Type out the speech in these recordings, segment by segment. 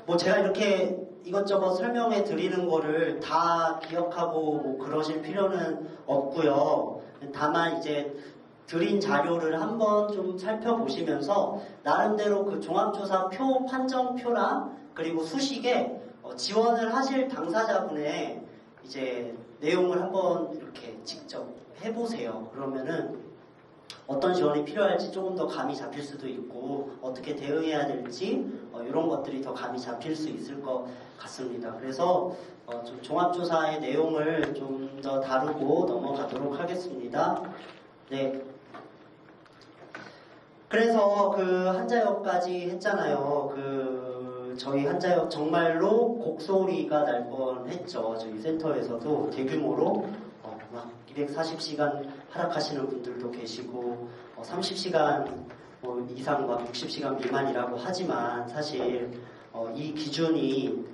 뭐 제가 이렇게 이것저것 설명해 드리는 거를 다 기억하고 뭐 그러실 필요는 없고요. 다만 이제 드린 자료를 한번 좀 살펴보시면서 나름대로 그 종합조사 표 판정표랑 그리고 수식에 지원을 하실 당사자분의 이제 내용을 한번 이렇게 직접 해보세요. 그러면은 어떤 지원이 필요할지 조금 더 감이 잡힐 수도 있고 어떻게 대응해야 될지 이런 것들이 더 감이 잡힐 수 있을 것 같습니다. 그래서 좀 종합조사의 내용을 좀 더 다루고 넘어가도록 하겠습니다. 네. 그래서 그 한자역까지 했잖아요. 저희 한자역 정말로 곡소리가 날 뻔했죠. 저희 센터에서도 대규모로 막 240시간 하락하시는 분들도 계시고 30시간 이상 막 60시간 미만이라고 하지만 사실 이 기준이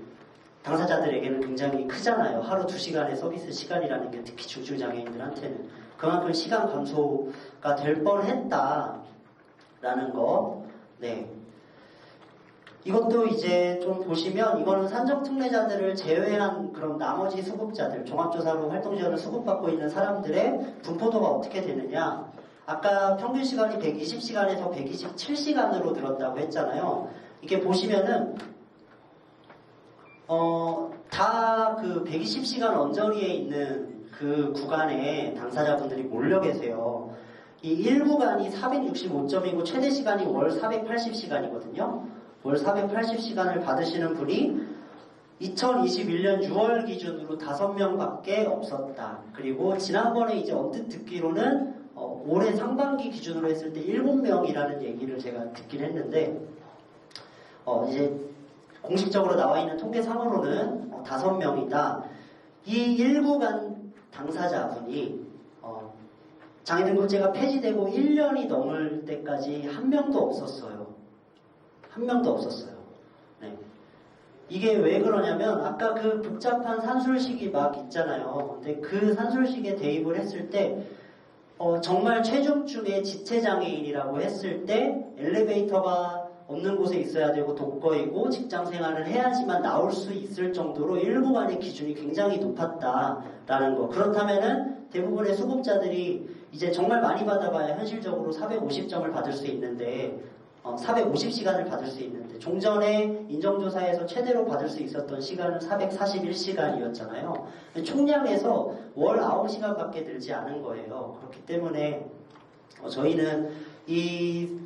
당사자들에게는 굉장히 크잖아요. 하루 2시간의 서비스 시간이라는 게 특히 중증장애인들한테는 그만큼 시간 감소가 될 뻔했다라는 거. 네. 이것도 이제 좀 보시면 이거는 산적특례자들을 제외한 그런 나머지 수급자들, 종합조사로 활동지원을 수급받고 있는 사람들의 분포도가 어떻게 되느냐. 아까 평균 시간이 120시간에서 127시간으로 늘었다고 했잖아요. 이게 보시면은 다 그 120시간 언저리에 있는 그 구간에 당사자분들이 몰려 계세요. 이 1구간이 465점이고 최대 시간이 월 480시간이거든요. 월 480시간을 받으시는 분이 2021년 6월 기준으로 5명밖에 없었다. 그리고 지난번에 이제 언뜻 듣기로는 올해 상반기 기준으로 했을 때 7명이라는 얘기를 제가 듣긴 했는데 이제 공식적으로 나와 있는 통계상으로는 5명이다. 이 1구간 당사자분이 장애등급제가 폐지되고 1년이 넘을 때까지 한 명도 없었어요. 한 명도 없었어요. 네. 이게 왜 그러냐면 아까 그 복잡한 산술식이 막 있잖아요. 근데 그 산술식에 대입을 했을 때 정말 최중증의 지체장애인이라고 했을 때 엘리베이터가 없는 곳에 있어야 되고 독거이고 직장생활을 해야지만 나올 수 있을 정도로 1구간의 기준이 굉장히 높았다라는 거. 그렇다면은 대부분의 수급자들이 이제 정말 많이 받아봐야 현실적으로 450점을 받을 수 있는데 450시간을 받을 수 있는데 종전에 인정조사에서 최대로 받을 수 있었던 시간은 441시간이었잖아요. 총량에서 월 9시간밖에 들지 않은 거예요. 그렇기 때문에 저희는 이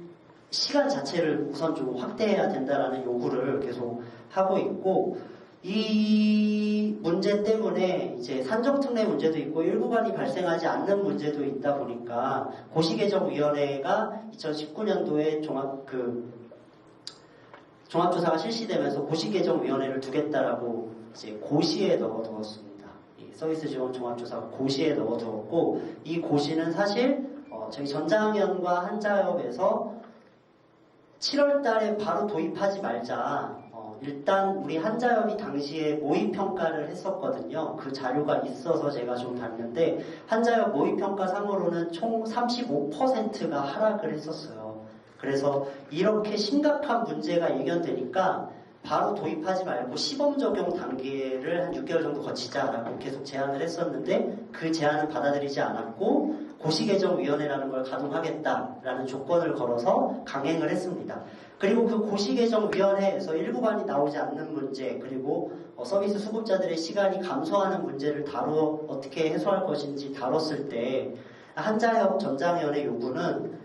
시간 자체를 우선 좀 확대해야 된다라는 요구를 계속 하고 있고 이 문제 때문에 이제 산적특례 문제도 있고 1구간이 발생하지 않는 문제도 있다 보니까 고시개정위원회가 2019년도에 종합조사가 실시되면서 고시개정위원회를 두겠다라고 이제 고시에 넣어두었습니다. 이 서비스 지원 종합조사가 고시에 넣어두었고 이 고시는 사실 저희 전장현과 한자협에서 7월 달에 바로 도입하지 말자. 일단 우리 한자협이 당시에 모의평가를 했었거든요. 그 자료가 있어서 제가 좀 봤는데 한자협 모의평가 상으로는 총 35%가 하락을 했었어요. 그래서 이렇게 심각한 문제가 예견되니까 바로 도입하지 말고 시범 적용 단계를 한 6개월 정도 거치자라고 계속 제안을 했었는데 그 제안은 받아들이지 않았고 고시개정위원회라는 걸 가동하겠다라는 조건을 걸어서 강행을 했습니다. 그리고 그 고시개정위원회에서 1구간이 나오지 않는 문제 그리고 서비스 수급자들의 시간이 감소하는 문제를 어떻게 해소할 것인지 다뤘을 때 한자협 전장위원회 요구는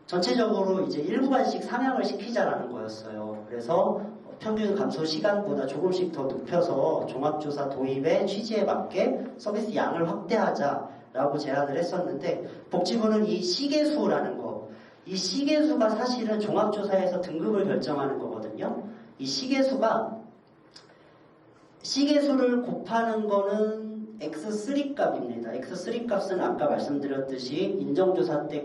전체적으로 이제 1구간씩 상향을 시키자라는 거였어요. 그래서 평균 감소 시간보다 조금씩 더 높여서 종합조사 도입의 취지에 맞게 서비스 양을 확대하자라고 제안을 했었는데 복지부는 이 시계수라는 거, 이 시계수가 사실은 종합조사에서 등급을 결정하는 거거든요. 이 시계수를 곱하는 거는 X3 값입니다. X3 값은 아까 말씀드렸듯이 인정조사 때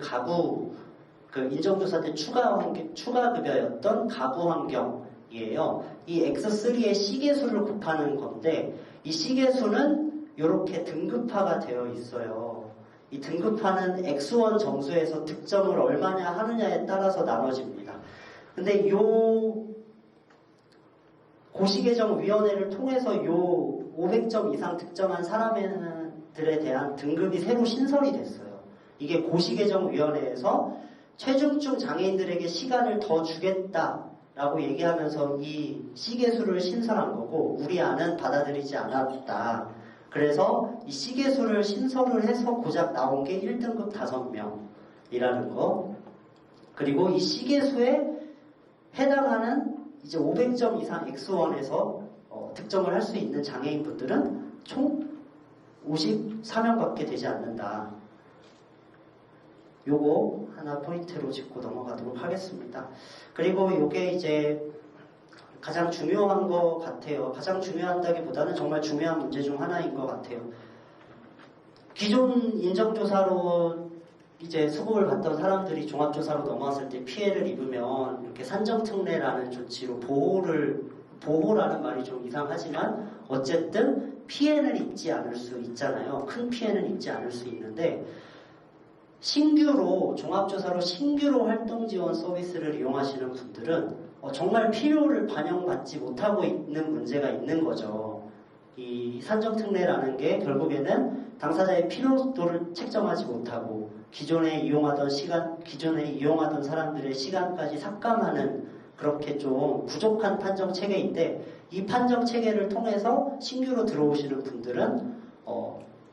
인정조사 때 추가급여였던 가구환경이에요. 이 X3의 시계수를 곱하는 건데 이 시계수는 이렇게 등급화가 되어 있어요. 이 등급화는 X1 정수에서 득점을 얼마냐 하느냐에 따라서 나눠집니다. 근데 고시개정위원회를 통해서 요 500점 이상 득점한 사람들에 대한 등급이 새로 신설이 됐어요. 이게 고시개정위원회에서 최중증 장애인들에게 시간을 더 주겠다라고 얘기하면서 이 C계수를 신설한 거고 우리 안은 받아들이지 않았다. 그래서 이 C계수를 신설을 해서 고작 나온 게 1등급 5명이라는 거. 그리고 이 C계수에 해당하는 이제 500점 이상 X1에서 득점을 할 수 있는 장애인분들은 총 54명밖에 되지 않는다. 요거 하나 포인트로 짚고 넘어가도록 하겠습니다. 그리고 요게 이제 가장 중요한 것 같아요. 가장 중요하다기보다는 정말 중요한 문제 중 하나인 것 같아요. 기존 인정조사로 이제 수급을 받던 사람들이 종합조사로 넘어왔을 때 피해를 입으면 이렇게 산정특례라는 조치로 보호라는 말이 좀 이상하지만 어쨌든 피해는 입지 않을 수 있잖아요. 큰 피해는 입지 않을 수 있는데 종합조사로 신규로 활동지원 서비스를 이용하시는 분들은 정말 필요를 반영받지 못하고 있는 문제가 있는 거죠. 이 산정특례라는 게 결국에는 당사자의 필요도를 책정하지 못하고 기존에 이용하던 사람들의 시간까지 삭감하는 그렇게 좀 부족한 판정 체계인데 이 판정 체계를 통해서 신규로 들어오시는 분들은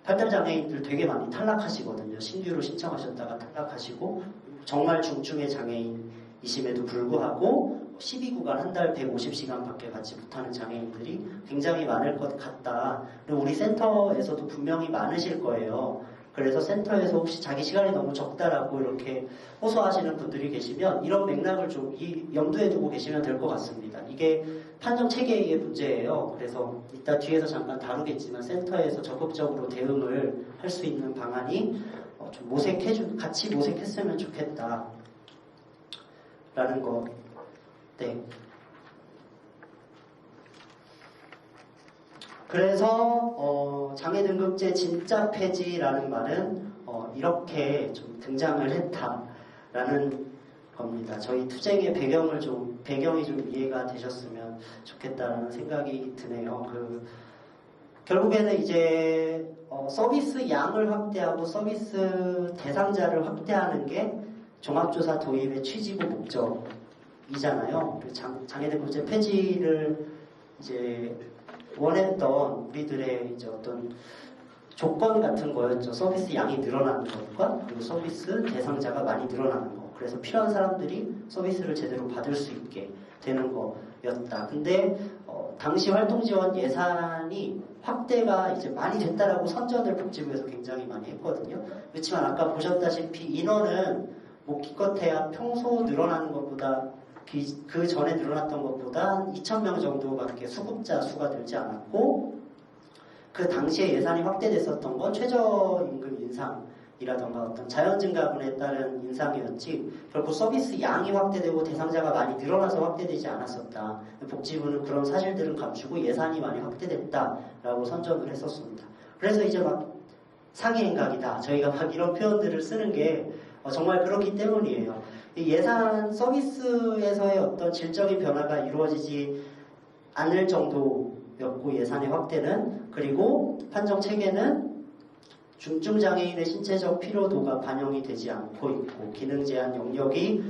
발달장애인들 되게 많이 탈락하시거든요. 신규로 신청하셨다가 탈락하시고 정말 중증의 장애인이심에도 불구하고 12구간 한 달 150시간밖에 받지 못하는 장애인들이 굉장히 많을 것 같다. 그리고 우리 센터에서도 분명히 많으실 거예요. 그래서 센터에서 혹시 자기 시간이 너무 적다라고 이렇게 호소하시는 분들이 계시면 이런 맥락을 좀 염두에 두고 계시면 될 것 같습니다. 이게 판정 체계의 문제예요. 그래서 이따 뒤에서 잠깐 다루겠지만 센터에서 적극적으로 대응을 할 수 있는 방안이 좀 같이 모색했으면 좋겠다. 라는 거. 네. 그래서 장애등급제 진짜 폐지라는 말은 이렇게 좀 등장을 했다라는 겁니다. 저희 투쟁의 배경이 좀 이해가 되셨으면 좋겠다라는 생각이 드네요. 결국에는 이제 서비스 양을 확대하고 서비스 대상자를 확대하는 게 종합조사 도입의 취지고 목적이잖아요. 장애등급제 폐지를 이제 원했던 우리들의 이제 어떤 조건 같은 거였죠. 서비스 양이 늘어나는 것과 그리고 서비스 대상자가 많이 늘어나는 거. 그래서 필요한 사람들이 서비스를 제대로 받을 수 있게 되는 거였다. 근데 당시 활동지원 예산이 확대가 이제 많이 됐다라고 선전을 복지부에서 굉장히 많이 했거든요. 그렇지만 아까 보셨다시피 인원은 뭐 기껏해야 평소 늘어나는 것보다 그 전에 늘어났던 것보다 한 2,000명 정도밖에 수급자 수가 늘지 않았고 그 당시에 예산이 확대됐었던 건 최저임금 인상이라던가 어떤 자연증가분에 따른 인상이었지 결국 서비스 양이 확대되고 대상자가 많이 늘어나서 확대되지 않았었다. 복지부는 그런 사실들을 감추고 예산이 많이 확대됐다라고 선전을 했었습니다. 그래서 이제 막 상이행각이다. 저희가 막 이런 표현들을 쓰는 게 정말 그렇기 때문이에요. 이 예산 서비스에서의 어떤 질적인 변화가 이루어지지 않을 정도였고 예산의 확대는 그리고 판정 체계는 중증 장애인의 신체적 필요도가 반영이 되지 않고 있고 기능 제한 영역이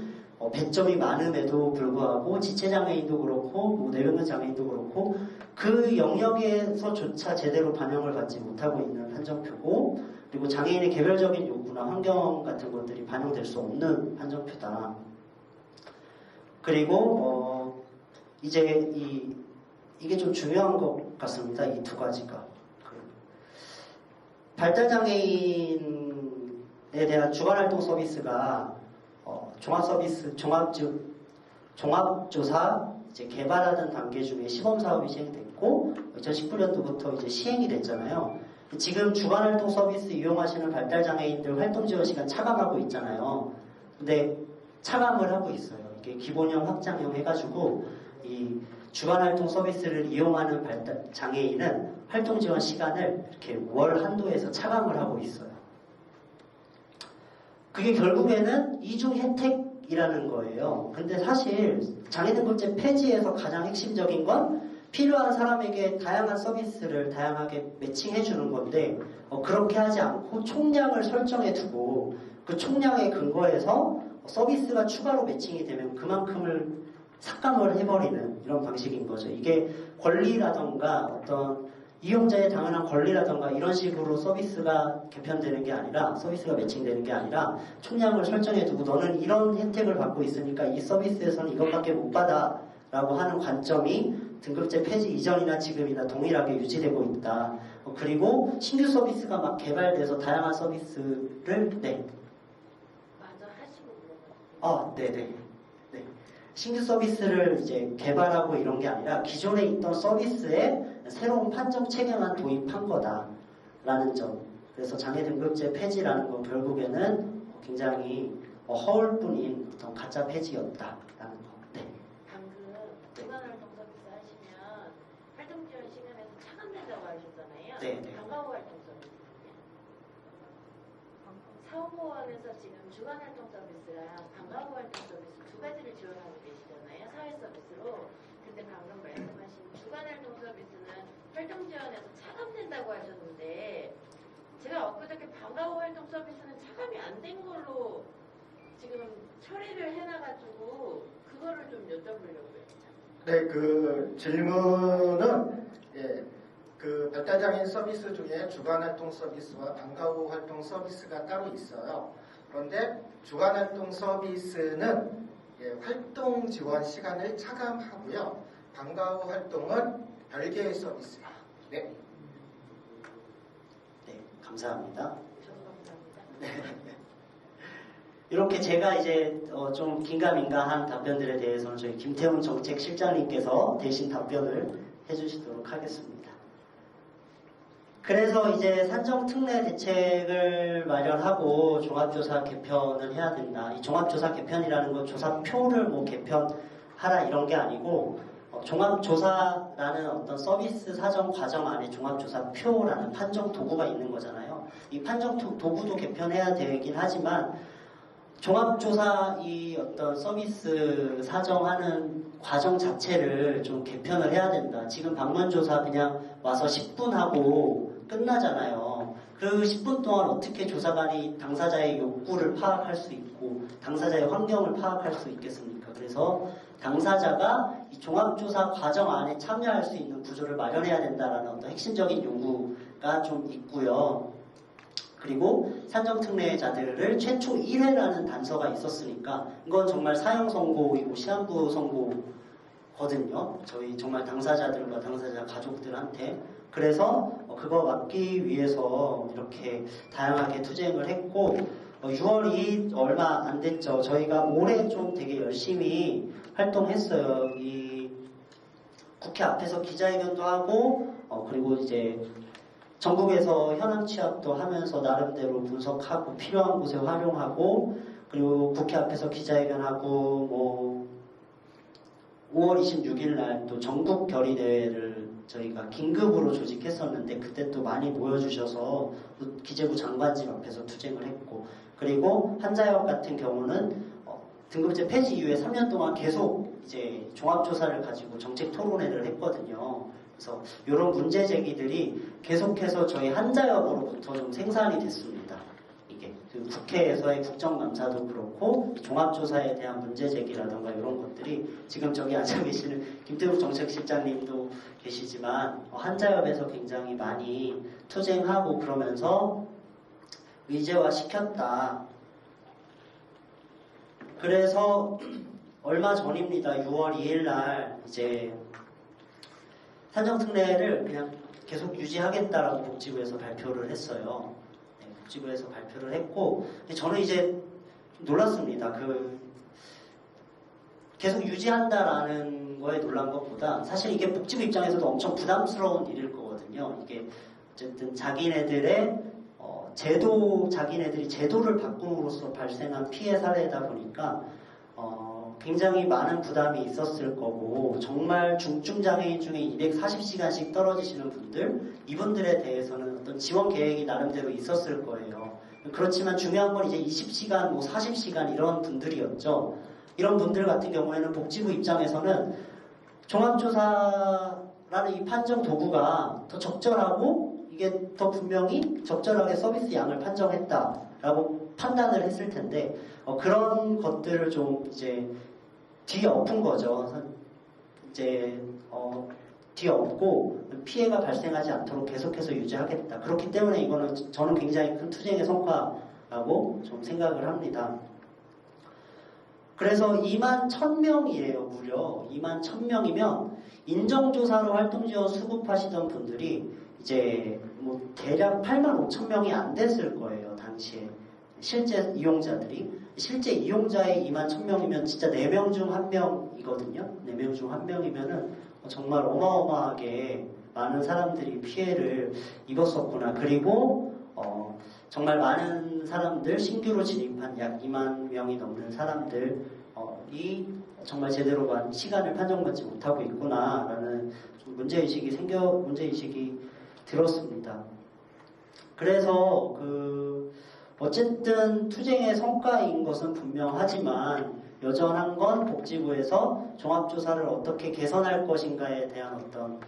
배점이 많음에도 불구하고 지체 장애인도 그렇고 뭐 뇌병변 장애인도 그렇고 그 영역에서조차 제대로 반영을 받지 못하고 있는 판정표고 그리고 장애인의 개별적인 요구나 환경 같은 것들이 반영될 수 없는 판정표다. 그리고 이제 이게 좀 중요한 것 같습니다. 이 두 가지가. 발달장애인에 대한 주간활동 서비스가 종합조사 이제 개발하던 단계 중에 시범사업이 시행됐고 2019년도부터 이제 시행이 됐잖아요. 지금 주간활동 서비스 이용하시는 발달장애인들 활동지원 시간 차감하고 있잖아요. 근데 차감을 하고 있어요. 이게 기본형 확장형 해가지고 이 주간활동 서비스를 이용하는 발달장애인은 활동지원 시간을 이렇게 월 한도에서 차감을 하고 있어요. 그게 결국에는 이중 혜택이라는 거예요. 근데 사실 장애등급제 폐지에서 가장 핵심적인 건 필요한 사람에게 다양한 서비스를 다양하게 매칭해 주는 건데 그렇게 하지 않고 총량을 설정해 두고 그 총량에 근거해서 서비스가 추가로 매칭이 되면 그만큼을 삭감을 해버리는 이런 방식인 거죠. 이게 권리라던가 어떤 이용자의 당연한 권리라던가 이런 식으로 서비스가 개편되는 게 아니라 서비스가 매칭되는 게 아니라 총량을 설정해 두고 너는 이런 혜택을 받고 있으니까 이 서비스에서는 이것밖에 못 받아 라고 하는 관점이 등급제 폐지 이전이나 지금이나 동일하게 유지되고 있다. 그리고 신규 서비스가 막 개발돼서 다양한 서비스를 맞아 하시고 네네. 네. 신규 서비스를 이제 개발하고 이런 게 아니라 기존에 있던 서비스에 새로운 판정 체계만 도입한 거다라는 점. 그래서 장애 등급제 폐지라는 건 결국에는 굉장히 허울뿐인 어떤 가짜 폐지였다라는 거. 네. 방금 주간활동 서비스 하시면 활동지원 시간에서 차감된다고 하셨잖아요. 네. 방과후 활동 서비스. 사후보험에서 지금 주간활동 서비스랑 방과후 활동 서비스 두 가지를 지원하고 계시잖아요. 사회 서비스로. 근데 방금 말씀하신 주간활동 서비스는 활동지원에서 차감된다고 하셨는데 제가 엊그저께 방과후 활동 서비스는 차감이 안 된 걸로 지금 처리를 해놔가지고 그거를 좀 여쭤보려고요. 네, 그 질문은 그 발달장애인 서비스 중에 주간활동 서비스와 방과후 활동 서비스가 따로 있어요. 그런데 주간활동 서비스는 활동 지원 시간을 차감하고요. 방과후 활동은 별개의 서비스예요. 네. 네, 감사합니다. 저도 감사합니다. 네. 이렇게 제가 이제 좀 긴가민가한 답변들에 대해서는 저희 김태훈 정책실장님께서 대신 답변을 해주시도록 하겠습니다. 그래서 이제 산정특례 대책을 마련하고 종합조사 개편을 해야 된다. 이 종합조사 개편이라는 건 조사표를 뭐 개편하라 이런 게 아니고 종합조사라는 어떤 서비스 사정 과정 안에 종합조사표라는 판정 도구가 있는 거잖아요. 이 판정 도구도 개편해야 되긴 하지만 종합조사 이 어떤 서비스 사정하는 과정 자체를 좀 개편을 해야 된다. 지금 방문조사 그냥 와서 10분 하고 끝나잖아요. 그 10분 동안 어떻게 조사관이 당사자의 욕구를 파악할 수 있고 당사자의 환경을 파악할 수 있겠습니까? 그래서 당사자가 이 종합조사 과정 안에 참여할 수 있는 구조를 마련해야 된다라는 어떤 핵심적인 요구가 좀 있고요. 그리고 산정특례자들을 최초 1회라는 단서가 있었으니까 이건 정말 사형 선고이고 시한부 선고거든요. 저희 정말 당사자들과 당사자 가족들한테. 그래서 그거 막기 위해서 이렇게 다양하게 투쟁을 했고 6월이 얼마 안 됐죠. 저희가 올해 좀 되게 열심히 활동했어요. 이 국회 앞에서 기자회견도 하고 그리고 이제 전국에서 현황 취합도 하면서 나름대로 분석하고 필요한 곳에 활용하고 그리고 국회 앞에서 기자회견하고 뭐 5월 26일 날 또 전국 결의대회를 저희가 긴급으로 조직했었는데 그때 또 많이 모여주셔서 기재부 장관집 앞에서 투쟁을 했고 그리고 한자협 같은 경우는 등급제 폐지 이후에 3년 동안 계속 이제 종합조사를 가지고 정책 토론회를 했거든요. 그래서 이런 문제 제기들이 계속해서 저희 한자협으로부터 좀 생산이 됐습니다. 이게 국회에서의 국정감사도 그렇고 종합조사에 대한 문제 제기라던가 이런 것들이 지금 저기 앉아 계시는 김태욱 정책실장님도 계시지만 한자협에서 굉장히 많이 투쟁하고 그러면서 의제화 시켰다. 그래서 얼마 전입니다. 6월 2일 날 이제 산정특례를 그냥 계속 유지하겠다라고 복지부에서 발표를 했어요. 네, 복지부에서 발표를 했고 저는 이제 좀 놀랐습니다. 계속 유지한다라는 거에 놀란 것보다 사실 이게 복지부 입장에서도 엄청 부담스러운 일일 거거든요. 이게 어쨌든 자기네들의 자기네들이 제도를 바꿈으로써 발생한 피해 사례다 보니까 굉장히 많은 부담이 있었을 거고 정말 중증장애인 중에 240시간씩 떨어지시는 분들 이분들에 대해서는 어떤 지원 계획이 나름대로 있었을 거예요. 그렇지만 중요한 건 이제 20시간, 뭐 40시간 이런 분들이었죠. 이런 분들 같은 경우에는 복지부 입장에서는 종합조사 라는 이 판정 도구가 더 적절하고 이게 더 분명히 적절하게 서비스 양을 판정했다라고 판단을 했을 텐데 그런 것들을 좀 이제 뒤엎은 거죠. 이제 뒤엎고 피해가 발생하지 않도록 계속해서 유지하겠다. 그렇기 때문에 이거는 저는 굉장히 큰 투쟁의 성과라고 좀 생각을 합니다. 그래서 2만 1,000명이에요. 무려 2만 1,000명이면 인정조사로 활동지원 수급하시던 분들이 이제 뭐 대략 8만 5천 명이 안 됐을 거예요. 당시에 실제 이용자들이. 실제 이용자의 2만 1,000명이면 진짜 4명 중 1명이거든요. 4명 중 1명이면은 정말 어마어마하게 많은 사람들이 피해를 입었었구나. 그리고 정말 많은 사람들, 신규로 진입한 약 2만 명이 넘는 사람들이 정말 제대로 시간을 판정받지 못하고 있구나라는 좀 문제의식이 들었습니다. 그래서 어쨌든 투쟁의 성과인 것은 분명하지만 여전한 건 복지부에서 종합조사를 어떻게 개선할 것인가에 대한 어떤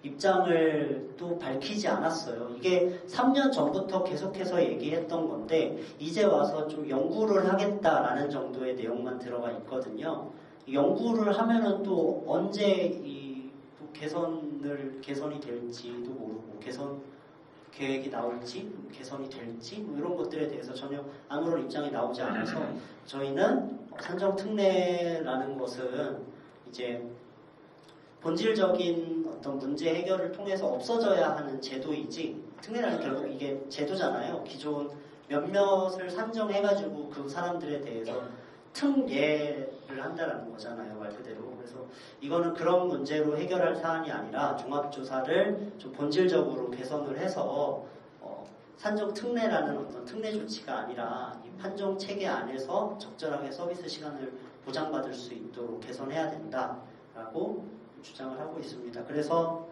입장을 또 밝히지 않았어요. 이게 3년 전부터 계속해서 얘기했던 건데 이제 와서 좀 연구를 하겠다라는 정도의 내용만 들어가 있거든요. 연구를 하면은 또 언제 개선이 될지도 모르고 개선 계획이 나올지 개선이 될지 뭐 이런 것들에 대해서 전혀 아무런 입장이 나오지 않아서 저희는 산정특례라는 것은 이제 본질적인 어떤 문제 해결을 통해서 없어져야 하는 제도이지 특례라는 결국 이게 제도잖아요. 기존 몇몇을 산정해가지고 그 사람들에 대해서 특례를 한다라는 거잖아요. 말 그대로. 그래서 이거는 그런 문제로 해결할 사안이 아니라 종합조사를 좀 본질적으로 개선을 해서 산정 특례라는 어떤 특례 조치가 아니라 이 판정 체계 안에서 적절하게 서비스 시간을 보장받을 수 있도록 개선해야 된다라고 주장을 하고 있습니다. 그래서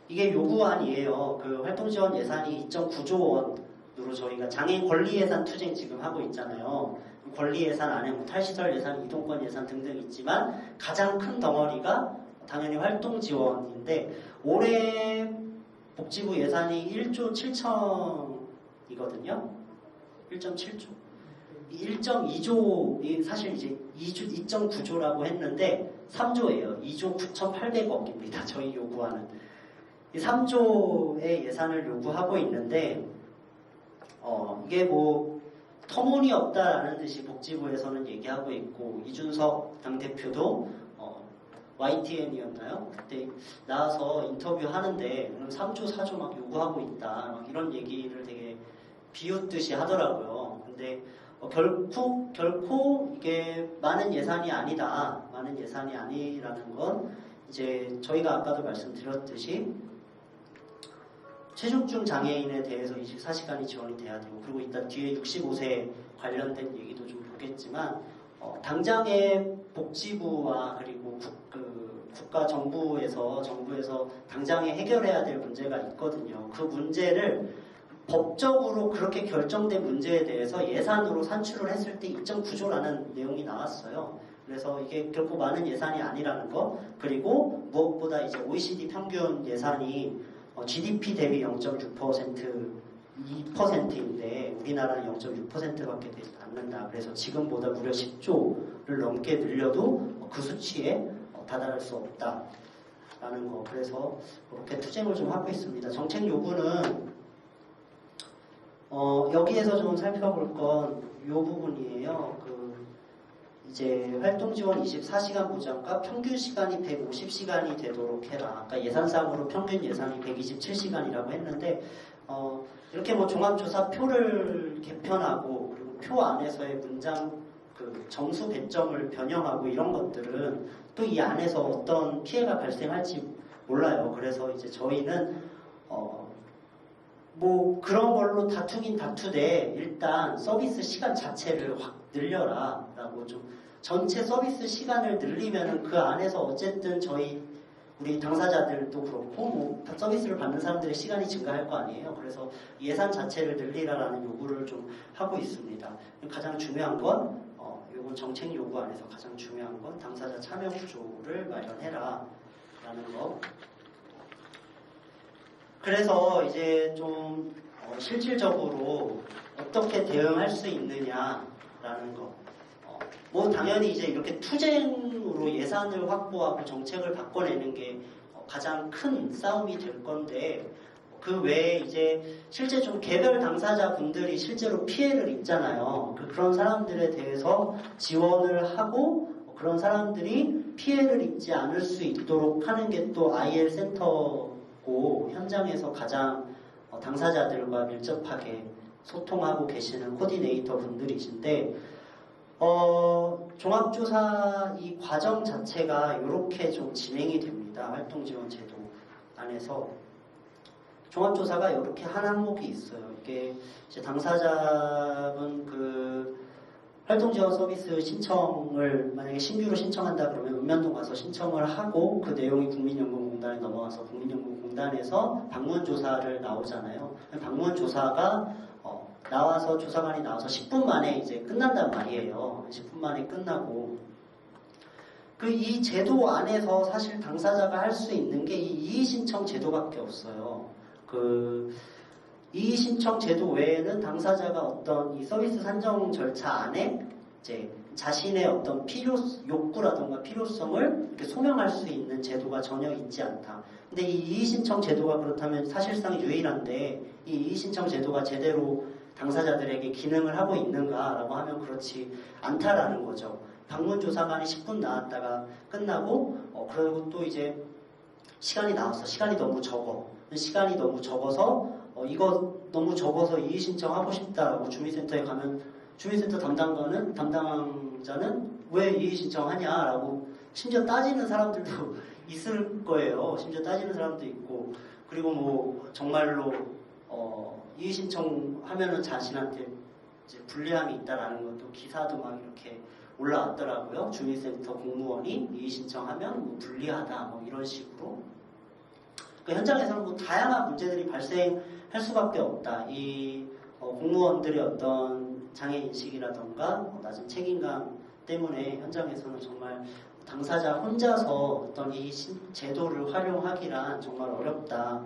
이게 요구안이에요. 그 활동지원 예산이 2.9조 원으로 저희가 장애인 권리 예산 투쟁 지금 하고 있잖아요. 권리 예산 안에 뭐 탈시설 예산, 이동권 예산 등등 있지만 가장 큰 덩어리가 당연히 활동 지원인데 올해 복지부 예산이 1조 7천이거든요. 1.7조. 1.2조, 사실 이제 2.9조라고 했는데 3조예요. 2조 9,800억입니다. 저희 요구하는. 3조의 예산을 요구하고 있는데 이게 뭐 터무니없다라는 듯이 복지부에서는 얘기하고 있고 이준석 당대표도 YTN이었나요? 그때 나와서 인터뷰하는데 3조 4조 막 요구하고 있다 막 이런 얘기를 되게 비웃듯이 하더라고요. 근데 결코 이게 많은 예산이 아니다. 많은 예산이 아니라는 건 이제 저희가 아까도 말씀드렸듯이 체중증 장애인에 대해서 24시간이 지원이 돼야 되고 그리고 이따 뒤에 65세 관련된 얘기도 좀 보겠지만 당장의 복지부와 그리고 국가 정부에서 당장에 해결해야 될 문제가 있거든요. 그 문제를 법적으로 그렇게 결정된 문제에 대해서 예산으로 산출을 했을 때 2.9조라는 내용이 나왔어요. 그래서 이게 결코 많은 예산이 아니라는 거 그리고 무엇보다 이제 OECD 평균 예산이 GDP 대비 0.6% 2%인데 우리나라는 0.6%밖에 되지 않는다. 그래서 지금보다 무려 10조를 넘게 늘려도 그 수치에 다다를 수 없다라는 거. 그래서 그렇게 투쟁을 좀 하고 있습니다. 정책 요구는 여기에서 좀 살펴볼 건 이 부분이에요. 이제 활동지원 24시간 보장과 평균 시간이 150시간이 되도록 해라. 아까 예산상으로 평균 예산이 127시간이라고 했는데 이렇게 뭐 종합조사표를 개편하고 그리고 표 안에서의 문장 점수 배점을 변형하고 이런 것들은 또 이 안에서 어떤 피해가 발생할지 몰라요. 그래서 이제 저희는 뭐 그런 걸로 다투긴 다투되 일단 서비스 시간 자체를 확 늘려라 라고 좀 전체 서비스 시간을 늘리면은 그 안에서 어쨌든 우리 당사자들도 그렇고 뭐 서비스를 받는 사람들의 시간이 증가할 거 아니에요. 그래서 예산 자체를 늘리라라는 요구를 좀 하고 있습니다. 가장 중요한 건 요건 정책 요구 안에서 가장 중요한 건 당사자 참여 구조를 마련해라 라는 거. 그래서 이제 좀 실질적으로 어떻게 대응할 수 있느냐라는 거. 뭐 당연히 이제 이렇게 투쟁으로 예산을 확보하고 정책을 바꿔내는 게 가장 큰 싸움이 될 건데 그 외에 이제 실제 좀 개별 당사자분들이 실제로 피해를 입잖아요. 그런 사람들에 대해서 지원을 하고 그런 사람들이 피해를 입지 않을 수 있도록 하는 게 또 IL 센터고 현장에서 가장 당사자들과 밀접하게 소통하고 계시는 코디네이터 분들이신데 종합조사 이 과정 자체가 이렇게 좀 진행이 됩니다. 활동지원제도 안에서 종합조사가 이렇게 한 항목이 있어요. 이게 이제 당사자분 그 활동지원 서비스 신청을 만약에 신규로 신청한다 그러면 읍면동 가서 신청을 하고 그 내용이 국민연금공단에 넘어가서 국민연금공단에서 방문조사를 나오잖아요. 방문조사가 나와서 조사관이 나와서 10분 만에 이제 끝난단 말이에요. 10분 만에 끝나고 그 이 제도 안에서 사실 당사자가 할 수 있는 게 이 이의신청 제도밖에 없어요. 그 이의신청 제도 외에는 당사자가 어떤 이 서비스 산정 절차 안에 이제 자신의 어떤 욕구라든가 필요성을 이렇게 소명할 수 있는 제도가 전혀 있지 않다. 근데 이 이의신청 제도가 그렇다면 사실상 유일한데 이 이의신청 제도가 제대로 당사자들에게 기능을 하고 있는가라고 하면 그렇지 않다라는 거죠. 방문조사관이 10분 나왔다가 끝나고 그리고 또 이제 시간이 나왔어. 시간이 너무 적어. 시간이 너무 적어서 이거 너무 적어서 이의 신청하고 싶다라고 주민센터에 가면 주민센터 담당자는 왜 이의 신청하냐라고 심지어 따지는 사람들도 있을 거예요. 심지어 따지는 사람도 있고 그리고 뭐 정말로 이의 신청하면은 자신한테 이제 불리함이 있다라는 것도 기사도 막 이렇게 올라왔더라고요. 주민센터 공무원이 이의 신청하면 뭐 불리하다 뭐 이런 식으로. 그 현장에서는 뭐 다양한 문제들이 발생할 수밖에 없다. 이 공무원들의 어떤 장애 인식이라던가 낮은 책임감 때문에 현장에서는 정말 당사자 혼자서 어떤 이 제도를 활용하기란 정말 어렵다.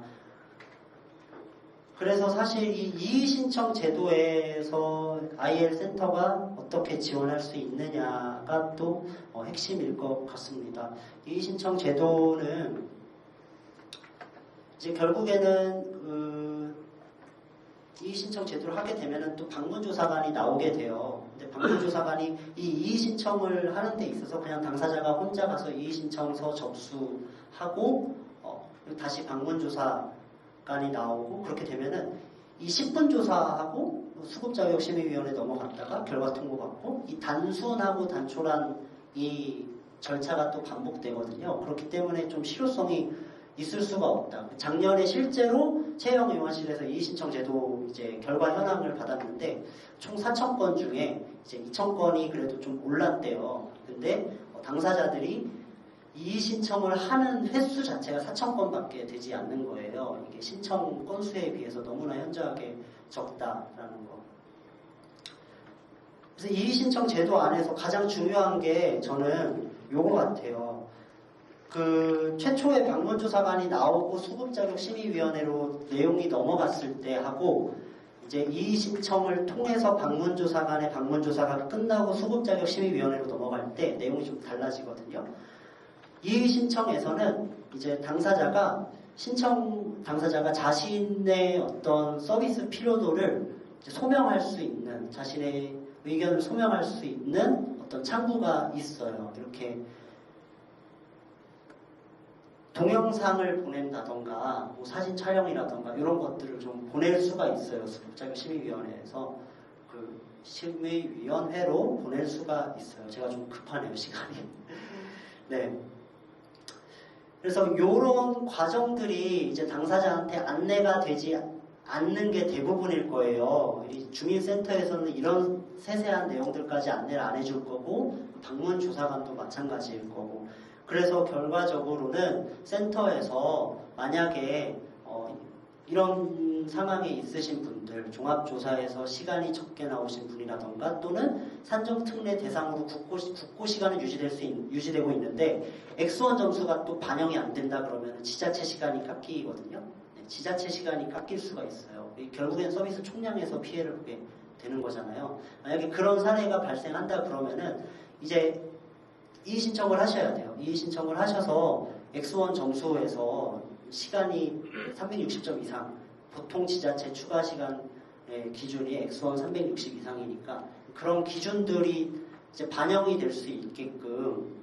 그래서 사실 이 이의신청 제도에서 IL 센터가 어떻게 지원할 수 있느냐가 또 핵심일 것 같습니다. 이의신청 제도는 이제 결국에는 이의신청 제도를 하게 되면은 또 방문조사관이 나오게 돼요. 근데 방문조사관이 이 이의신청을 하는 데 있어서 그냥 당사자가 혼자 가서 이의신청서 접수하고 그리고 다시 방문조사관이 나오고 그렇게 되면은 이 10분 조사하고 수급자격심의위원회 넘어갔다가 결과 통보받고 이 단순하고 단촐한 이 절차가 또 반복되거든요. 그렇기 때문에 좀 실효성이 있을 수가 없다. 작년에 실제로 채용의원실에서 이의신청 제도 이제 결과 현황을 받았는데 총 4,000건 중에 이제 2,000건이 그래도 좀 올랐대요. 근데 당사자들이 이의신청을 하는 횟수 자체가 4,000건밖에 되지 않는 거예요. 이게 신청 건수에 비해서 너무나 현저하게 적다라는 거. 그래서 이의신청 제도 안에서 가장 중요한 게 저는 요거 같아요. 그 최초의 방문조사관이 나오고 수급자격심의위원회로 내용이 넘어갔을 때 하고 이제 이의신청을 통해서 방문조사관의 방문조사가 끝나고 수급자격심의위원회로 넘어갈 때 내용이 좀 달라지거든요. 이의신청에서는 이제 당사자가 자신의 어떤 서비스 필요도를 소명할 수 있는 자신의 의견을 소명할 수 있는 어떤 창구가 있어요. 이렇게 동영상을 보낸다던가 뭐 사진 촬영이라던가 이런 것들을 좀 보낼 수가 있어요. 수급자격심의위원회에서 그 심의위원회로 보낼 수가 있어요. 제가 좀 급하네요, 시간이. 네. 그래서 이런 과정들이 이제 당사자한테 안내가 되지 않는 게 대부분일 거예요. 이 주민센터에서는 이런 세세한 내용들까지 안내를 안 해줄 거고 방문조사관도 마찬가지일 거고 그래서 결과적으로는 센터에서 만약에 이런 상황에 있으신 분들 종합조사에서 시간이 적게 나오신 분이라던가 또는 산정특례 대상으로 국고 시간은 유지되고 있는데 X1 점수가 또 반영이 안 된다 그러면 지자체 시간이 깎이거든요. 지자체 시간이 깎일 수가 있어요. 결국엔 서비스 총량에서 피해를 보게 되는 거잖아요. 만약에 그런 사례가 발생한다 그러면은 이제 이의 신청을 하셔야 돼요. 이의 신청을 하셔서 X1 점수에서 시간이 360점 이상, 보통 지자체 추가 시간 기준이 X1 360 이상이니까 그런 기준들이 이제 반영이 될 수 있게끔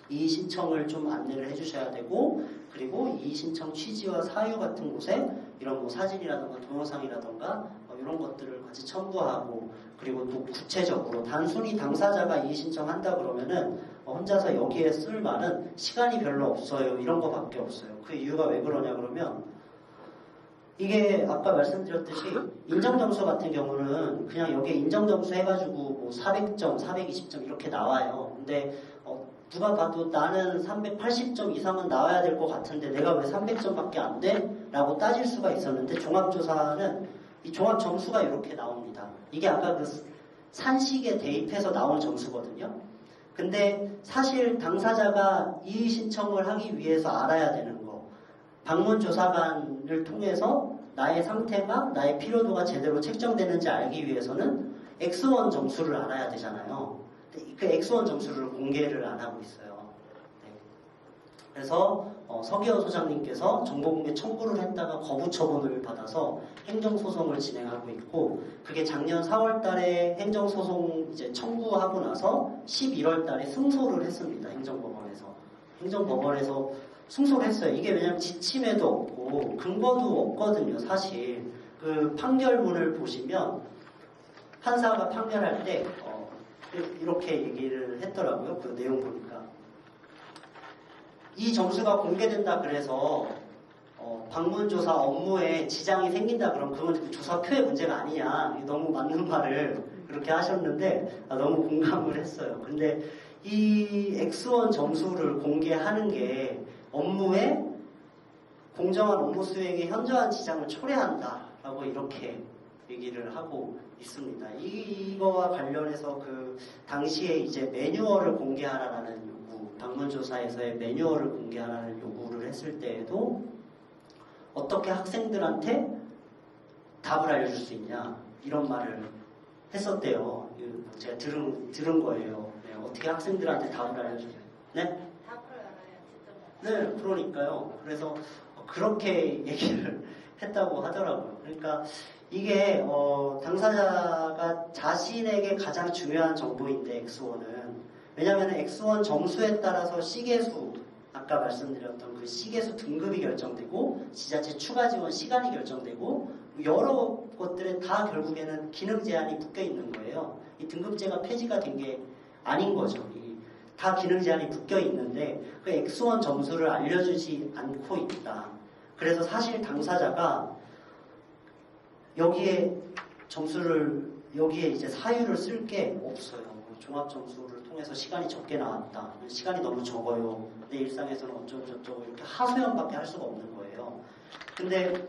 이의 신청을 좀 안내를 해주셔야 되고, 그리고 이의 신청 취지와 사유 같은 곳에 이런 뭐 사진이라던가 동영상이라던가 이런 것들을 같이 첨부하고, 그리고 또 구체적으로 단순히 당사자가 이의 신청한다 그러면은 혼자서 여기에 쓸 말은 시간이 별로 없어요, 이런 거밖에 없어요. 그 이유가 왜 그러냐 그러면, 이게 아까 말씀드렸듯이 인정점수 같은 경우는 그냥 여기에 인정점수 해가지고 뭐 400점, 420점 이렇게 나와요. 근데 누가 봐도 나는 380점 이상은 나와야 될 것 같은데 내가 왜 300점밖에 안 돼? 라고 따질 수가 있었는데, 종합조사는 이 종합점수가 이렇게 나옵니다. 이게 아까 그 산식에 대입해서 나온 점수거든요. 근데 사실 당사자가 이의 신청을 하기 위해서 알아야 되는 거, 방문조사관을 통해서 나의 상태가, 나의 피로도가 제대로 책정되는지 알기 위해서는 X1 점수를 알아야 되잖아요. 그 X1 점수를 공개를 안 하고 있어요. 네. 그래서 서기호 소장님께서 정보공개 청구를 했다가 거부 처분을 받아서 행정소송을 진행하고 있고, 그게 작년 4월달에 행정소송 이제 청구하고 나서 11월달에 승소를 했습니다. 행정법원에서 승소를 했어요. 이게 왜냐면 지침에도 없고 근거도 없거든요. 사실 그 판결문을 보시면 판사가 판결할 때 이렇게 얘기를 했더라고요. 그 내용 보니까 이 점수가 공개된다 그래서 방문조사 업무에 지장이 생긴다 그러면 그건 그 조사표의 문제가 아니냐, 너무 맞는 말을 그렇게 하셨는데 너무 공감을 했어요. 근데 이 X1 점수를 공개하는 게 업무에 공정한 업무 수행에 현저한 지장을 초래한다라고 이렇게 얘기를 하고 있습니다. 이거와 관련해서 그 당시에 이제 매뉴얼을 공개하라는 요구, 방문조사에서의 매뉴얼을 공개하라는 요구를 했을 때에도 어떻게 학생들한테 답을 알려줄 수 있냐, 이런 말을 했었대요. 제가 들은 거예요. 네, 어떻게 학생들한테 답을 알려주냐. 네? 답을 알아야 직접. 네, 그러니까요. 그래서 그렇게 얘기를 했다고 하더라고요. 그러니까 이게 당사자가 자신에게 가장 중요한 정보인데, X1은. 왜냐하면 X1 점수에 따라서 C계수, 아까 말씀드렸던 그 C계수 등급이 결정되고 지자체 추가 지원 시간이 결정되고 여러 것들에 다 결국에는 기능 제한이 묶여 있는 거예요. 이 등급제가 폐지가 된 게 아닌 거죠. 다 기능 제한이 묶여 있는데 그 X1 점수를 알려주지 않고 있다. 그래서 사실 당사자가 여기에 여기에 이제 사유를 쓸 게 없어요. 종합 점수를 통해서 시간이 적게 나왔다. 시간이 너무 적어요. 내 일상에서는 어쩌고 저쩌고 이렇게 하소연밖에 할 수가 없는 거예요. 근데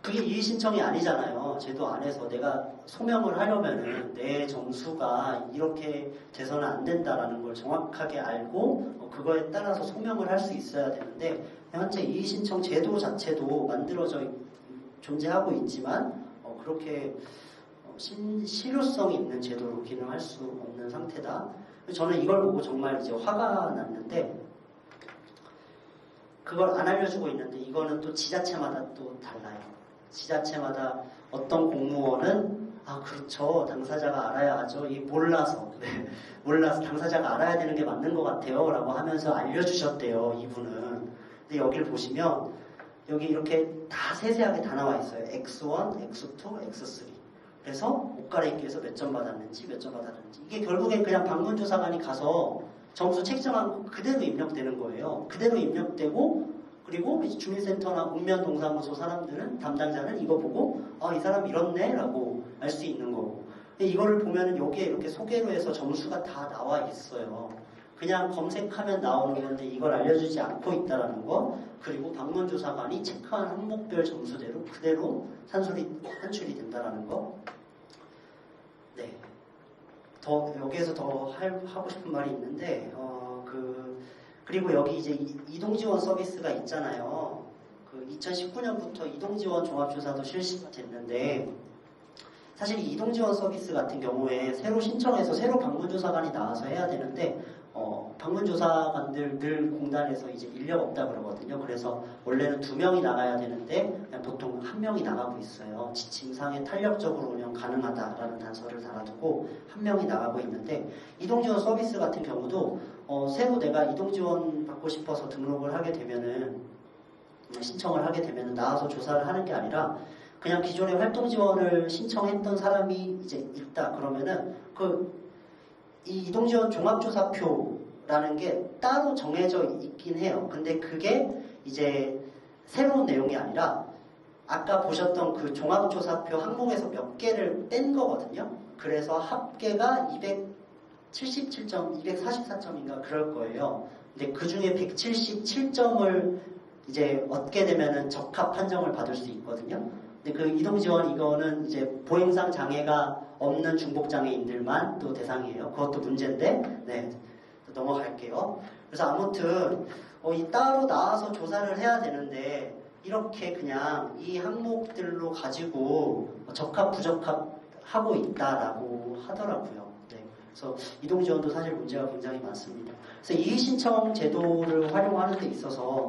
그게 이의 신청이 아니잖아요. 제도 안에서 내가 소명을 하려면은 내 점수가 이렇게 돼서는 안 된다라는 걸 정확하게 알고 그거에 따라서 소명을 할 수 있어야 되는데, 현재 이의 신청 제도 자체도 만들어져 존재하고 있지만 그렇게 실효성 있는 제도로 기능할 수 없는 상태다. 저는 이걸 보고 정말 이제 화가 났는데, 그걸 안 알려주고 있는데 이거는 또 지자체마다 또 달라요. 지자체마다 어떤 공무원은 그렇죠, 당사자가 알아야 하죠. 몰라서 당사자가 알아야 되는 게 맞는 것 같아요 라고 하면서 알려주셨대요, 이분은. 근데 여기를 보시면 여기 이렇게 다 세세하게 다 나와 있어요. X1, X2, X3. 그래서 옷 갈아입기에서 몇 점 받았는지 이게 결국엔 그냥 방문조사관이 가서 점수 책정한 그대로 입력되는 거예요. 그대로 입력되고, 그리고 주민센터나 읍면동사무소 사람들은, 담당자는 이거 보고 이 사람 이렇네 라고 알 수 있는 거고. 근데 이거를 보면은 여기에 이렇게 소개로 해서 점수가 다 나와 있어요. 그냥 검색하면 나오는 건데 이걸 알려주지 않고 있다라는 거, 그리고 방문조사관이 체크한 항목별 점수대로 그대로 산출이 된다라는 거. 네. 여기에서 더 하고 싶은 말이 있는데, 그리고 여기 이제 이동지원 서비스가 있잖아요. 그 2019년부터 이동지원 종합조사도 실시가 됐는데 사실 이 이동지원 서비스 같은 경우에 새로 신청해서 새로 방문조사관이 나와서 해야 되는데 방문조사관들 늘 공단에서 이제 인력 없다 그러거든요. 그래서 원래는 2명이 나가야 되는데 그냥 보통 1명이 나가고 있어요. 지침상에 탄력적으로 운영 가능하다라는 단서를 달아두고 1명이 나가고 있는데 이동지원 서비스 같은 경우도 새로 내가 이동지원 받고 싶어서 등록을 하게 되면은 신청을 하게 되면은 나와서 조사를 하는 게 아니라 그냥 기존에 활동 지원을 신청했던 사람이 이제 있다 그러면은 이 이동지원 종합조사표라는 게 따로 정해져 있긴 해요. 근데 그게 이제 새로운 내용이 아니라 아까 보셨던 그 종합조사표 항목에서 몇 개를 뺀 거거든요. 그래서 합계가 277점, 244점인가 그럴 거예요. 근데 그 중에 177점을 이제 얻게 되면은 적합 판정을 받을 수 있거든요. 근데 그 이동지원 이거는 이제 보행상 장애가 없는 중복장애인들만 또 대상이에요. 그것도 문제인데, 네. 넘어갈게요. 그래서 아무튼, 이 따로 나와서 조사를 해야 되는데, 이렇게 그냥 이 항목들로 가지고 적합, 부적합 하고 있다라고 하더라고요. 네. 그래서 이동지원도 사실 문제가 굉장히 많습니다. 그래서 이의신청 제도를 활용하는 데 있어서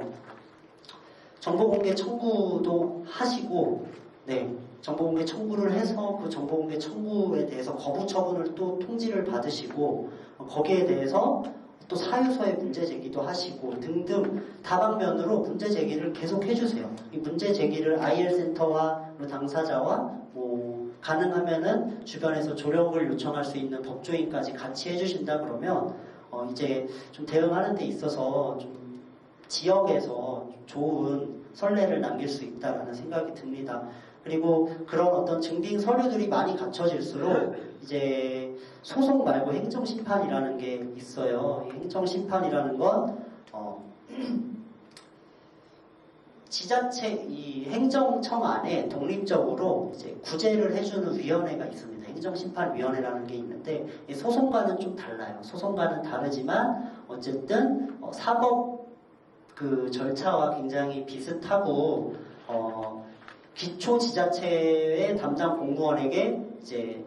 정보공개 청구도 하시고, 네, 정보공개 청구를 해서 그 정보공개 청구에 대해서 거부 처분을 또 통지를 받으시고 거기에 대해서 또 사유서에 문제 제기도 하시고 등등 다방면으로 문제 제기를 계속 해주세요. 이 문제 제기를 IL센터와 당사자와 가능하면은 주변에서 조력을 요청할 수 있는 법조인까지 같이 해주신다 그러면 이제 좀 대응하는 데 있어서 좀 지역에서 좋은 선례를 남길 수 있다라는 생각이 듭니다. 그리고 그런 어떤 증빙 서류들이 많이 갖춰질수록 이제 소송 말고 행정심판이라는 게 있어요. 이 행정심판이라는 건 지자체 이 행정청 안에 독립적으로 이제 구제를 해주는 위원회가 있습니다. 행정심판위원회라는 게 있는데 소송과는 좀 달라요. 소송과는 다르지만 어쨌든 사법 그 절차와 굉장히 비슷하고 기초지자체의 담당 공무원에게 이제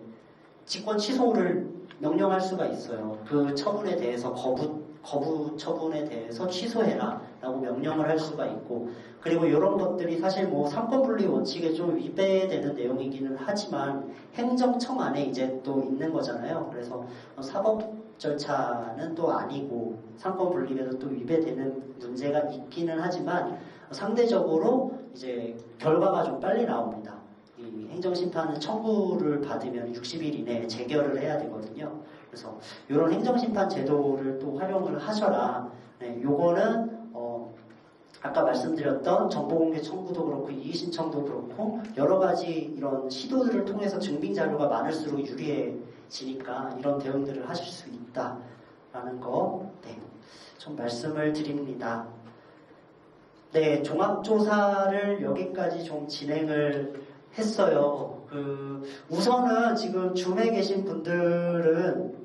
직권 취소를 명령할 수가 있어요. 그 처분에 대해서 거부 처분에 대해서 취소해라 라고 명령을 할 수가 있고 그리고 이런 것들이 사실 삼권분리 원칙에 좀 위배되는 내용이기는 하지만 행정청 안에 이제 또 있는 거잖아요. 그래서 사법 절차는 또 아니고 상권분립에도 또 위배되는 문제가 있기는 하지만 상대적으로 이제 결과가 좀 빨리 나옵니다. 이 행정심판은 청구를 받으면 60일 이내에 재결을 해야 되거든요. 그래서 이런 행정심판 제도를 또 활용을 하셔라. 네, 요거는 아까 말씀드렸던 정보공개 청구도 그렇고 이의신청도 그렇고 여러 가지 이런 시도들을 통해서 증빙 자료가 많을수록 유리해지니까 이런 대응들을 하실 수 있다라는 거, 네, 좀 말씀을 드립니다. 네, 종합조사를 여기까지 좀 진행을 했어요. 우선은 지금 줌에 계신 분들은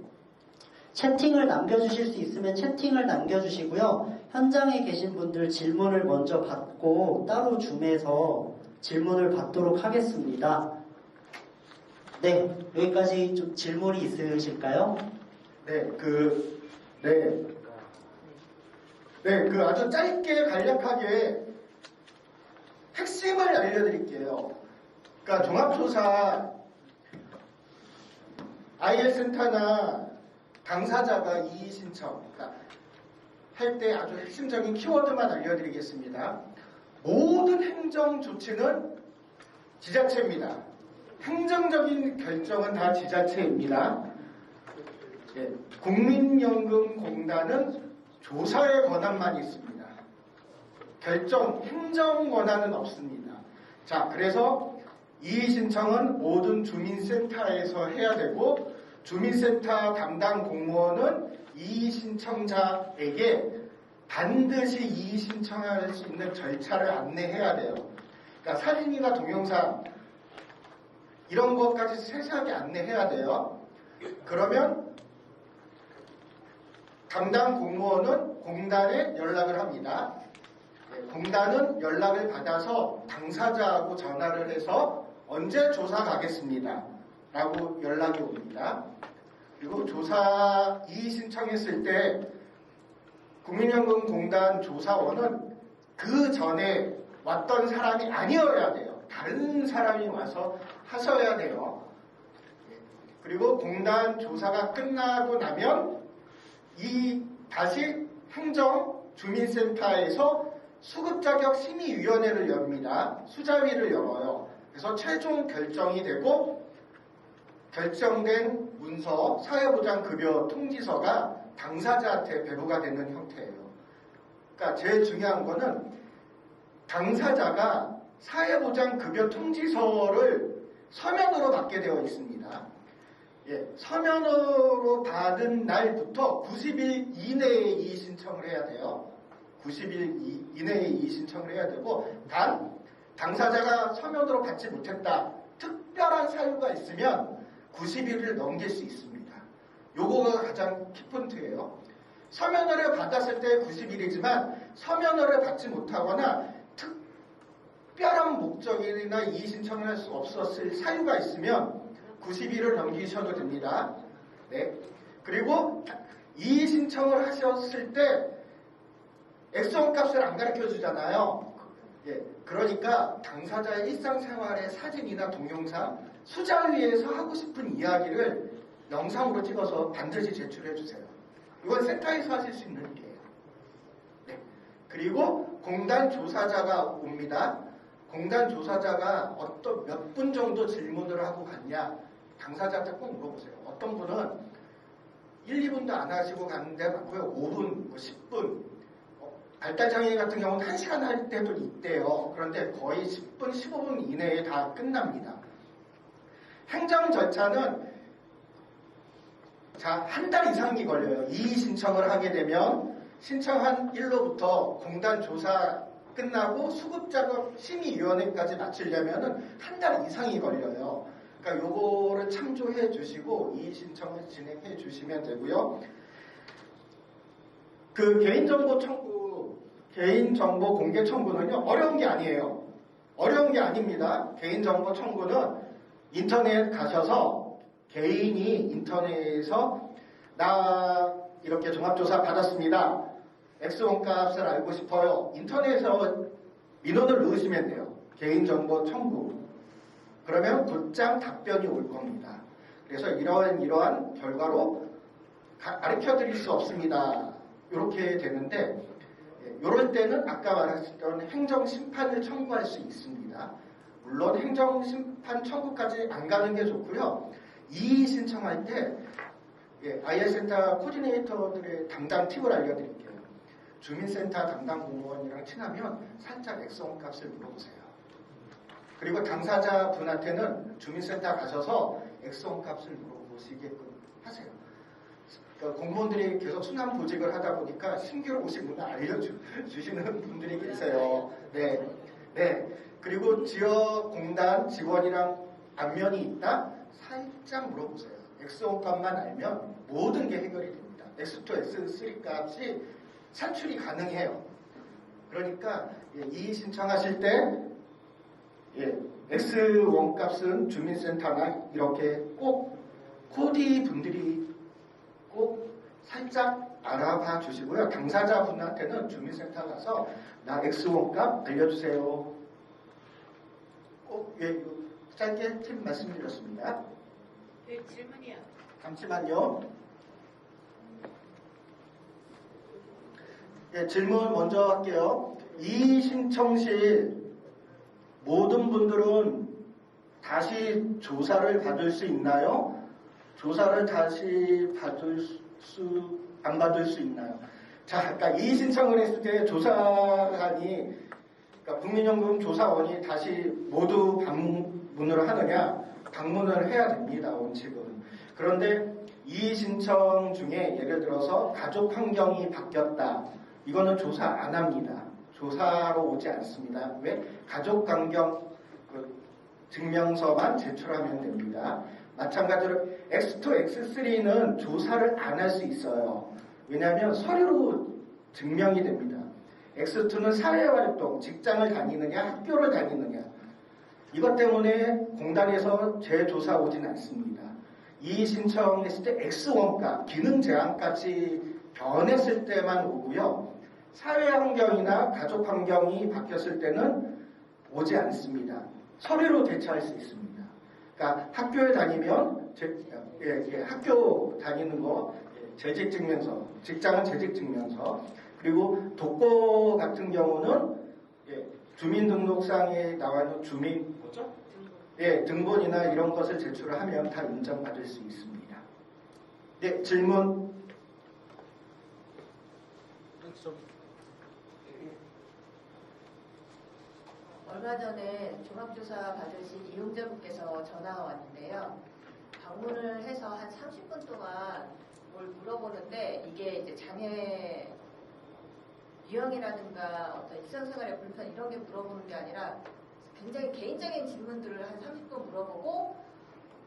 채팅을 남겨주실 수 있으면 채팅을 남겨주시고요. 현장에 계신 분들 질문을 먼저 받고 따로 줌에서 질문을 받도록 하겠습니다. 네, 여기까지 좀 질문이 있으실까요? 아주 짧게 간략하게 핵심을 알려드릴게요. 그러니까 종합조사 IL센터나 당사자가 이의신청 할 때 아주 핵심적인 키워드만 알려드리겠습니다. 모든 행정 조치는 지자체입니다. 행정적인 결정은 다 지자체입니다. 국민연금공단은 조사의 권한만 있습니다. 행정 권한은 없습니다. 자, 그래서 이의신청은 모든 주민센터에서 해야 되고 주민센터 담당 공무원은 이의신청자에게 반드시 이의신청할 수 있는 절차를 안내해야 돼요. 그러니까 사진이나 동영상 이런 것까지 세세하게 안내해야 돼요. 그러면 담당 공무원은 공단에 연락을 합니다. 공단은 연락을 받아서 당사자하고 전화를 해서 언제 조사 가겠습니다 라고 연락이 옵니다. 그리고 조사 이의 신청했을 때 국민연금공단 조사원은 그 전에 왔던 사람이 아니어야 돼요. 다른 사람이 와서 하셔야 돼요. 그리고 공단 조사가 끝나고 나면 다시 행정주민센터에서 수급자격 심의위원회를 엽니다. 수자위를 열어요. 그래서 최종 결정이 되고 결정된 문서, 사회보장급여 통지서가 당사자한테 배부가 되는 형태예요. 그러니까 제일 중요한 거는 당사자가 사회보장급여 통지서를 서면으로 받게 되어 있습니다. 서면으로 받은 날부터 90일 이내에 이의 신청을 해야 돼요. 90일 이내에 이의 신청을 해야 되고, 단 당사자가 서면으로 받지 못했다, 특별한 사유가 있으면 90일을 넘길 수 있습니다. 요거가 가장 키포인트예요. 서면으로 받았을 때 90일이지만 서면으로 받지 못하거나 특별한 목적이나 이의 신청을 할 수 없었을 사유가 있으면 90일을 넘기셔도 됩니다. 네. 그리고 이의 신청을 하셨을 때 액수원 값을 안 가르쳐 주잖아요. 그러니까 당사자의 일상생활의 사진이나 동영상, 수자위에서 하고 싶은 이야기를 영상으로 찍어서 반드시 제출해 주세요. 이건 센터에서 하실 수 있는 일이에요. 네. 그리고 공단 조사자가 옵니다. 공단 조사자가 몇 분 정도 질문을 하고 갔냐, 당사자한테 꼭 물어보세요. 어떤 분은 1, 2분도 안 하시고 가는데 많고요. 5분, 10분. 발달장애인 같은 경우는 1시간 할 때도 있대요. 그런데 거의 10분, 15분 이내에 다 끝납니다. 행정 절차는 한 달 이상이 걸려요. 이의 신청을 하게 되면 신청한 일로부터 공단 조사 끝나고 수급작업 심의위원회까지 마치려면 한 달 이상이 걸려요. 그러니까 요거를 참조해 주시고 이의 신청을 진행해 주시면 되고요. 그 개인정보 공개 청구는요, 어려운 게 아니에요. 어려운 게 아닙니다. 개인정보 청구는 인터넷 가셔서 개인이 인터넷에서 나 이렇게 종합조사 받았습니다. X원값을 알고 싶어요. 인터넷에서 민원을 넣으시면 돼요. 개인정보 청구. 그러면 곧장 답변이 올 겁니다. 그래서 이러한 결과로 가르쳐 드릴 수 없습니다. 이렇게 되는데, 이럴 때는 아까 말했던 행정심판을 청구할 수 있습니다. 물론 행정심판 청구까지 안 가는 게 좋고요. 이의 신청할 때 IR센터 코디네이터들의 담당 팁을 알려드릴게요. 주민센터 담당 공무원이랑 친하면 살짝 액수원 값을 물어보세요. 그리고 당사자 분한테는 주민센터 가셔서 액수원 값을 물어보시게끔 하세요. 그러니까 공무원들이 계속 순환 보직을 하다 보니까 신규로 오신 분들 알려주시는 분들이 계세요. 네. 네. 그리고 지역 공단 직원이랑 안면이 있다? 살짝 물어보세요. X1 값만 알면 모든 게 해결이 됩니다. X2, X3 값이 산출이 가능해요. 그러니까 이의 신청하실 때 X1 값은 주민센터나 이렇게 꼭 코디 분들이 꼭 살짝 알아봐 주시고요. 당사자 분한테는 주민센터 가서 나 X1 값 알려주세요. 꼭 짧게 팁 말씀드렸습니다. 네, 질문이요. 잠시만요. 질문 먼저 할게요. 이의 신청 시 모든 분들은 다시 조사를 받을 수 있나요? 조사를 다시 안 받을 수 있나요? 자, 아까 이의 신청을 했을 때 조사관이, 그러니까 국민연금 조사원이 다시 모두 방문을 하느냐? 방문을 해야 됩니다, 원칙은. 그런데 이의 신청 중에 예를 들어서 가족 환경이 바뀌었다. 이거는 조사 안 합니다. 조사로 오지 않습니다. 왜? 가족 환경 증명서만 제출하면 됩니다. 마찬가지로 X2, X3는 조사를 안 할 수 있어요. 왜냐하면 서류로 증명이 됩니다. X2는 사회활동, 직장을 다니느냐, 학교를 다니느냐. 이것 때문에 공단에서 재조사 오진 않습니다. 이 신청했을 때 X1값, 기능 제한값이 변했을 때만 오고요. 사회 환경이나 가족 환경이 바뀌었을 때는 오지 않습니다. 서류로 대처할 수 있습니다. 그러니까 학교에 다니면 학교 다니는 거 재직증명서, 직장은 재직증명서, 그리고 독거 같은 경우는 주민등록상에 나와 있는 등본이나 이런 것을 제출하면 다 인정받을 수 있습니다. 네, 질문. 얼마 전에 종합조사 받으신 이용자분께서 전화가 왔는데요. 방문을 해서 한 30분 동안 뭘 물어보는데 이게 이제 장애 유형이라든가 어떤 일상생활의 불편 이런 게 물어보는 게 아니라 굉장히 개인적인 질문들을 한 30분 물어보고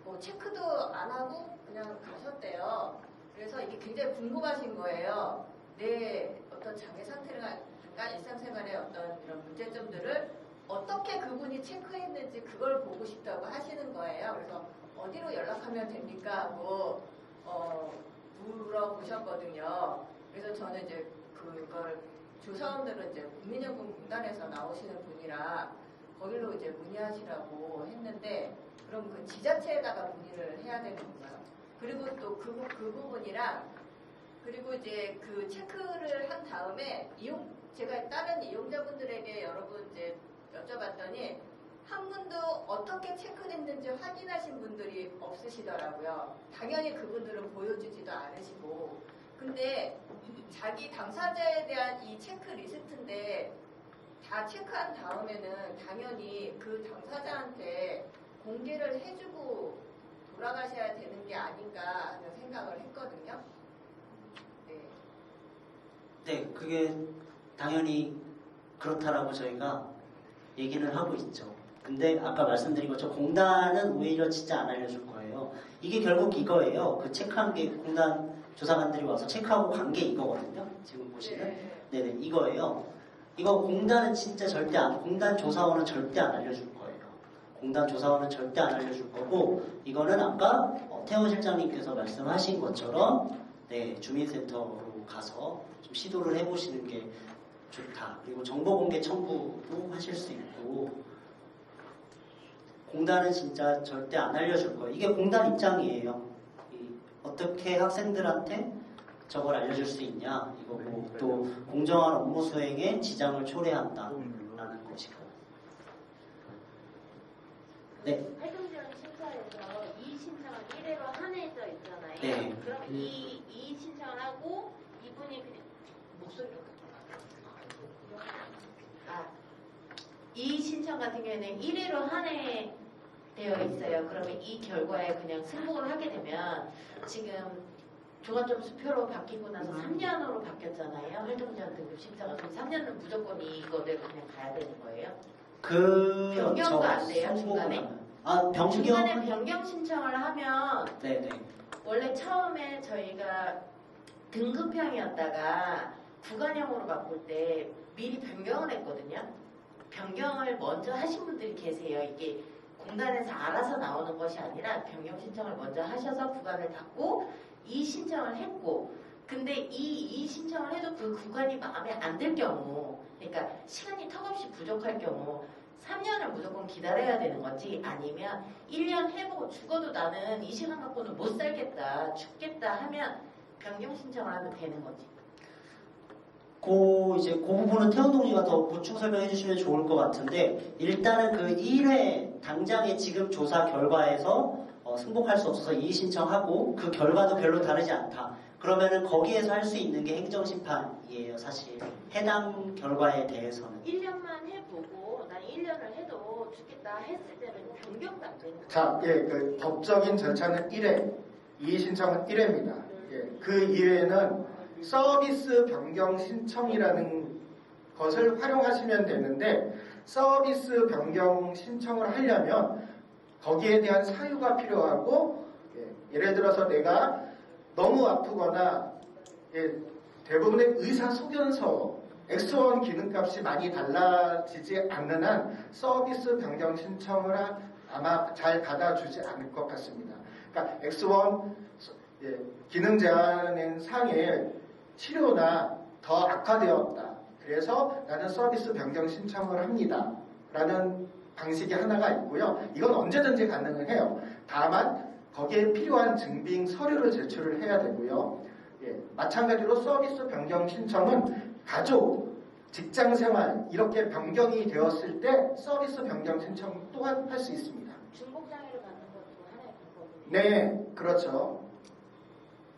뭐 체크도 안 하고 그냥 가셨대요. 그래서 이게 굉장히 궁금하신 거예요. 내 어떤 장애 상태라든가 일상생활의 어떤 이런 문제점들을 어떻게 그분이 체크했는지 그걸 보고 싶다고 하시는 거예요. 그래서 어디로 연락하면 됩니까? 하고 물어보셨거든요. 그래서 저는 이제 그걸 조사원들은 이제 국민연금공단에서 나오시는 분이라 거기로 이제 문의하시라고 했는데 그럼 그 지자체에다가 문의를 해야 되는 건가요? 그리고 또 그 부분이랑 그리고 이제 그 체크를 한 다음에 제가 다른 이용자분들에게 여러 분 이제 여쭤봤더니 한 분도 어떻게 체크했는지 확인하신 분들이 없으시더라고요. 당연히 그분들은 보여주지도 않으시고. 근데 자기 당사자에 대한 이 체크리스트인데 다 체크한 다음에는 당연히 그 당사자한테 공개를 해주고 돌아가셔야 되는 게 아닌가 하는 생각을 했거든요. 네, 그게 당연히 그렇다라고 저희가 얘기는 하고 있죠. 근데 아까 말씀드린 것처럼 공단은 오히려 진짜 안 알려줄 거예요. 이게 결국 이거예요. 그 체크한 게 공단 조사관들이 와서 체크하고 간 게 이거거든요. 지금 보시면. 네네, 이거예요. 이거 공단은 진짜 절대 공단 조사원은 절대 안 알려줄 거예요. 공단 조사원은 절대 안 알려줄 거고, 이거는 아까 태원 실장님께서 말씀하신 것처럼, 네, 주민센터로 가서 좀 시도를 해보시는 게 좋다. 그리고 정보공개 청구도 하실 수 있고, 공단은 진짜 절대 안 알려줄 거예요. 이게 공단 입장이에요. 어떻게 학생들한테 저걸 알려줄 수 있냐 이거고, 또 공정한 업무 수행에 지장을 초래한다라는 것이고. 네. 활동지원 심사에서 이 신청은 1회로 한해져 있잖아요. 네. 그럼 이 신청을 하고 이분이 그냥 목소리로 이 신청 같은 경우에는 1회로 한해되어 있어요. 그러면 이 결과에 그냥 승복을 하게 되면 지금 종합점 수표로 바뀌고 나서 3년으로 바뀌었잖아요. 활동지원 등급 심사가. 그럼 3년은 무조건 이거대로 그냥 가야 되는 거예요? 변경도 안 돼요, 중간에? 중간에 변경 신청을 하면 네네. 원래 처음에 저희가 등급형이었다가 구간형으로 바꿀 때 미리 변경을 했거든요. 변경을 먼저 하신 분들이 계세요. 이게 공단에서 알아서 나오는 것이 아니라 변경 신청을 먼저 하셔서 구간을 받고 이 신청을 했고, 근데 이 신청을 해도 그 구간이 마음에 안 들 경우, 그러니까 시간이 턱없이 부족할 경우 3년을 무조건 기다려야 되는 건지, 아니면 1년 해보고 죽어도 나는 이 시간 갖고는 못 살겠다, 죽겠다 하면 변경 신청을 하면 되는 건지. 그 부분은 태원 동지가 더 보충 설명해 주시면 좋을 것 같은데, 일단은 그 1회 당장의 지금 조사 결과에서 승복할 수 없어서 이의 신청하고 그 결과도 별로 다르지 않다. 그러면은 거기에서 할 수 있는 게 행정심판이에요, 사실. 해당 결과에 대해서는. 1년만 해보고 난 1년을 해도 죽겠다 했을 때는 변경도 안 되는 거예요. 자, 그 법적인 절차는 1회, 이의 신청은 1회입니다. 그 2회는 서비스 변경 신청이라는 것을 활용하시면 되는데, 서비스 변경 신청을 하려면 거기에 대한 사유가 필요하고, 예를 들어서 내가 너무 아프거나 대부분의 의사소견서 X1 기능값이 많이 달라지지 않는 한 서비스 변경 신청을 아마 잘 받아주지 않을 것 같습니다. 그러니까 X1 기능 제한된 상에 치료나 더 악화되었다. 그래서 나는 서비스 변경 신청을 합니다. 라는 방식이 하나가 있고요. 이건 언제든지 가능을 해요. 다만 거기에 필요한 증빙 서류를 제출을 해야 되고요. 마찬가지로 서비스 변경 신청은 가족, 직장생활 이렇게 변경이 되었을 때 서비스 변경 신청 또한 할 수 있습니다. 중복장애를 받는 것도 하나의 방법이에요. 네, 그렇죠.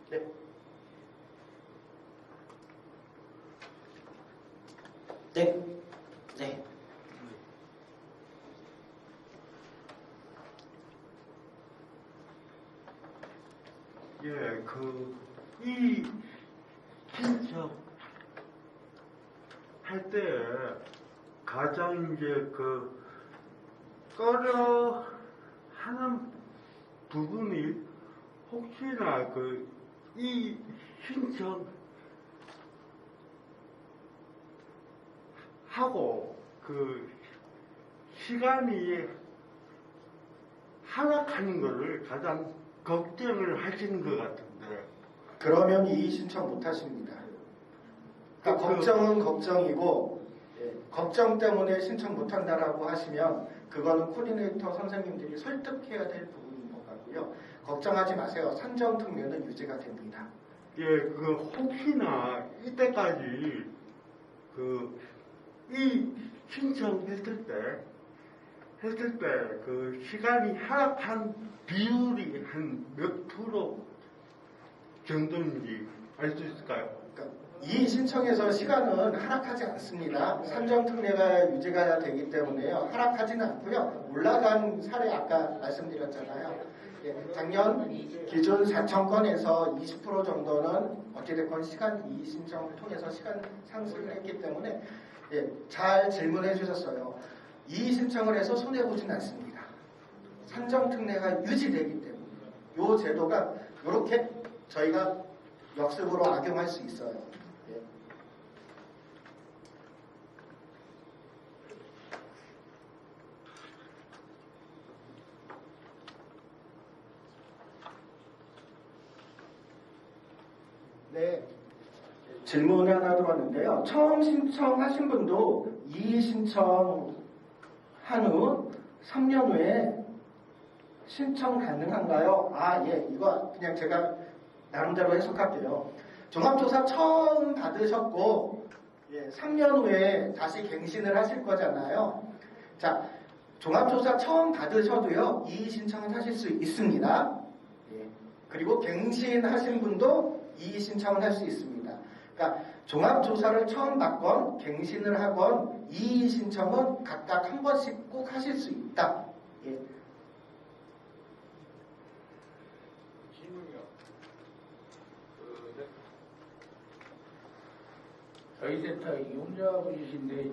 네. 네. 네. 예, 이 신청 할 때 가장 이제 꺼려 하는 부분이 혹시나 이 신청 하고 시간이 하락하는 것을 가장 걱정을 하시는 것 같은데. 그러면 이의 신청 못 하십니다. 그러니까 걱정은 걱정이고 걱정 때문에 신청 못 한다라고 하시면 그거는 코디네이터 선생님들이 설득해야 될 부분인 것 같고요. 걱정하지 마세요. 산정 특례는 유지가 됩니다. 예, 혹시나 이때까지 이 신청했을 때 시간이 하락한 비율이 한 몇 프로 정도인지 알 수 있을까요? 그러니까 이 신청에서 시간은 하락하지 않습니다. 산정 특례가 유지가 되기 때문에요. 하락하지는 않고요. 올라간 사례 아까 말씀드렸잖아요. 작년 기준 4,000건에서 20% 정도는 어찌됐건 시간 이 신청을 통해서 시간 상승을 했기 때문에 잘 질문해 주셨어요. 이 신청을 해서 손해보지는 않습니다. 산정 특례가 유지되기 때문에 이 제도가 이렇게 저희가 역습으로 악용할 수 있어요. 네. 질문 하나 들어왔는데요. 처음 신청하신 분도 이의 신청한 후 3년 후에 신청 가능한가요? 이거 그냥 제가 나름대로 해석할게요. 종합조사 처음 받으셨고 3년 후에 다시 갱신을 하실 거잖아요. 자, 종합조사 처음 받으셔도요. 이의 신청을 하실 수 있습니다. 그리고 갱신하신 분도 이의 신청을 할 수 있습니다. 그러니까 종합조사를 처음 받건 갱신을 하건 이의 신청은 각각 한 번씩 꼭 하실 수 있다. 저희 센터 이용자분이신데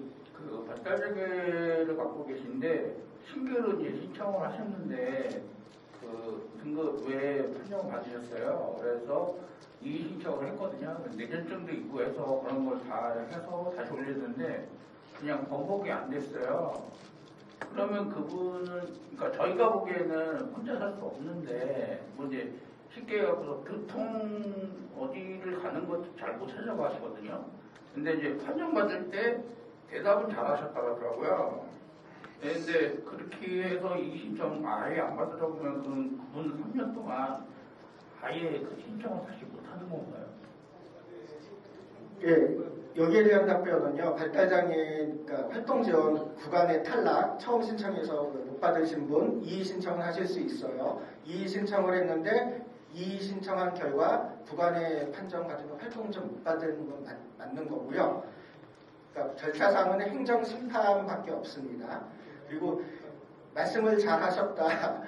발달장애를 갖고 계신데 신규로 이제 신청을 하셨는데 등급 외에 판정을 받으셨어요. 그래서 이의 신청을 했거든요. 내전증도 있고 해서 그런 걸 다 해서 다시 올렸는데 그냥 번복이 안 됐어요. 그러면 그분은 그러니까 저희가 보기에는 혼자 살 수 없는데 이제 쉽게 해서 교통 어디를 가는 것도 잘 못 찾아가시거든요. 근데 이제 판정받을 때 대답은 잘 하셨다고 하더라고요. 근데 그렇게 해서 이 신청 아예 안 받으라고 하면 그분은 3년 동안 아예 그 신청을 다시 못하는 건가요? 여기에 대한 답변은요. 발달장애 활동지원 구간의 탈락 처음 신청해서 못 받으신 분 이의 신청을 하실 수 있어요. 이의 신청을 했는데 이의 신청한 결과 구간의 판정받으면 활동지원 못 받는 건 맞는 거고요. 그러니까 절차상은 행정심판밖에 없습니다. 그리고 말씀을 잘 하셨다.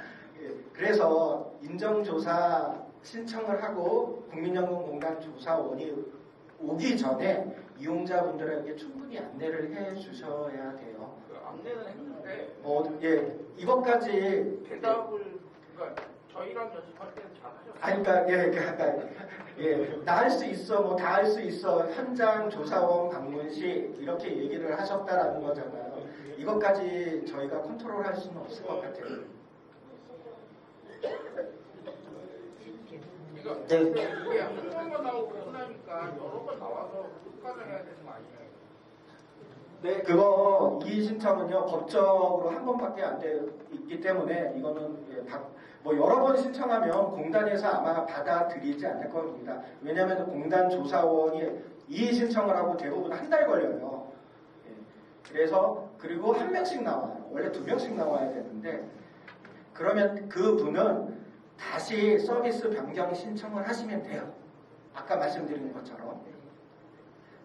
그래서 인정조사 신청을 하고 국민연금공단 조사원이 오기 전에 이용자분들에게 충분히 안내를 해 주셔야 돼요. 안내는 했는데 이것까지 대답을 그러니까 저희랑 연습할 때는 잘하셨어요. 아니, 그러니까, 나 할 수 있어, 뭐 다 할 수 있어, 현장 조사원 방문 시 이렇게 얘기를 하셨다라는 거잖아요. 이것까지 저희가 컨트롤할 수는 없을 것 같아요. 이게 한 번만 나오고 끝나니까 여러 번 나와서 끝까지 해야 되는 거 아니에요? 네, 그거 이의 신청은요 법적으로 한 번밖에 안 있기 때문에 이거는 뭐 여러 번 신청하면 공단에서 아마 받아들이지 않을 겁니다. 왜냐하면 공단 조사원이 이의 신청을 하고 대부분 한 달 걸려요. 그래서 그리고 한 명씩 나와요. 원래 2명씩 나와야 되는데 그러면 그 분은 다시 서비스 변경 신청을 하시면 돼요. 아까 말씀드린 것처럼.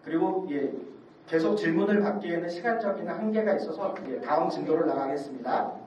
그리고 계속 질문을 받기에는 시간적인 한계가 있어서 다음 진도를 나가겠습니다.